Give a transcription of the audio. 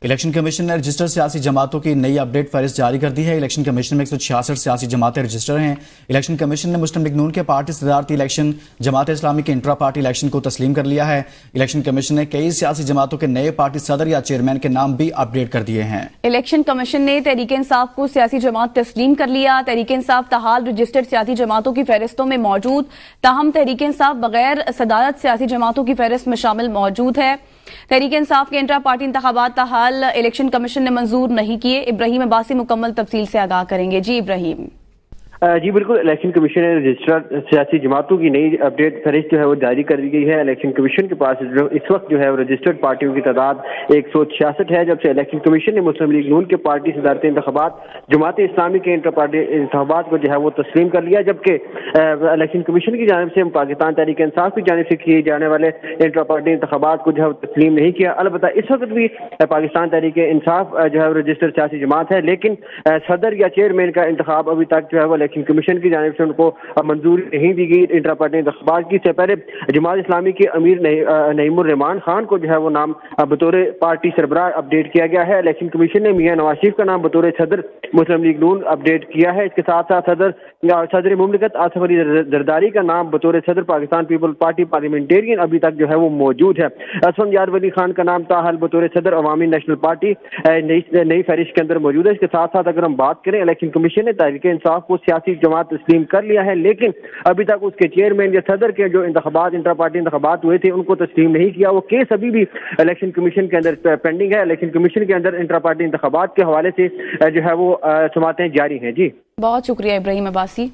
Election commission نے register سیاسی جماعتوں کی نئی اپڈیٹ فہرست جاری کر دی ہے۔ الیکشن کمیشن میں 166 سیاسی جماعتیں رجسٹر ہیں۔ الیکشن کمیشن نے مسلم لیگ نون کے پارٹی صدارتی الیکشن، جماعت اسلامی کے انٹرا پارٹی الیکشن کو تسلیم کر لیا ہے۔ الیکشن کمیشن نے کئی سیاسی جماعتوں کے نئے پارٹی صدر یا چیئرمین کے نام بھی اپڈیٹ کر دیے ہیں۔ الیکشن کمیشن نے تحریک انصاف کو سیاسی جماعت تسلیم کر لیا۔ تحریک انصاف تاحال رجسٹرڈ سیاسی جماعتوں کی فہرستوں میں موجود، تاہم تحریک انصاف بغیر صدارت سیاسی جماعتوں کی فہرست میں شامل موجود ہے۔ تحریک انصاف کے انٹرا پارٹی انتخابات تاحال الیکشن کمیشن نے منظور نہیں کیے۔ ابراہیم عباسی مکمل تفصیل سے آگاہ کریں گے۔ جی ابراہیم۔ جی بالکل، الیکشن کمیشن نے رجسٹرڈ سیاسی جماعتوں کی نئی اپڈیٹ فہرست جو ہے وہ جاری کر دی گئی ہے۔ الیکشن کمیشن کے پاس اس وقت جو ہے وہ رجسٹرڈ پارٹیوں کی تعداد 166 ہے، جب سے الیکشن کمیشن نے مسلم لیگ نون کے پارٹی صدارتی انتخابات، جماعت اسلامی کے انٹر پارٹی انتخابات کو جو ہے وہ تسلیم کر لیا، جبکہ الیکشن کمیشن کی جانب سے پاکستان تحریک انصاف کی جانب سے کیے جانے والے انٹر پارٹی انتخابات کو جو ہے وہ تسلیم نہیں کیا۔ البتہ اس وقت بھی پاکستان تحریک انصاف جو ہے وہ رجسٹرڈ سیاسی جماعت ہے، لیکن صدر یا چیئرمین کا انتخاب ابھی تک جو ہے وہ الیکشن کمیشن کی جانب سے ان کو منظوری نہیں دی گئی۔ انٹرا پارٹی انتخابات کی سے پہلے جماعت اسلامی کے امیر نعیم الرحمان خان کو جو ہے وہ نام بطور پارٹی سربراہ اپڈیٹ کیا گیا ہے۔ الیکشن کمیشن نے میاں نواز شریف کا نام بطور صدر مسلم لیگ نون اپڈیٹ کیا ہے۔ اس کے ساتھ ساتھ صدر مملکت آصف علی زرداری کا نام بطور صدر پاکستان پیپل پارٹی پارلیمنٹیرین ابھی تک جو ہے وہ موجود ہے۔ اسفند یار ولی خان کا نام تاحال بطور صدر عوامی نیشنل پارٹی نئی فہرست کے اندر موجود ہے۔ اس کے ساتھ ساتھ اگر ہم بات کریں، الیکشن کمیشن نے تحریک انصاف کو سیاسی جماعت تسلیم کر لیا ہے، لیکن ابھی تک اس کے چیئرمین یا صدر کے جو انتخابات انٹرا پارٹی انتخابات ہوئے تھے ان کو تسلیم نہیں کیا۔ وہ کیس ابھی بھی الیکشن کمیشن کے اندر پینڈنگ ہے۔ الیکشن کمیشن کے اندر انٹرا پارٹی انتخابات کے حوالے سے جو ہے وہ سماعتیں جاری ہیں۔ جی بہت شکریہ ابراہیم عباسی۔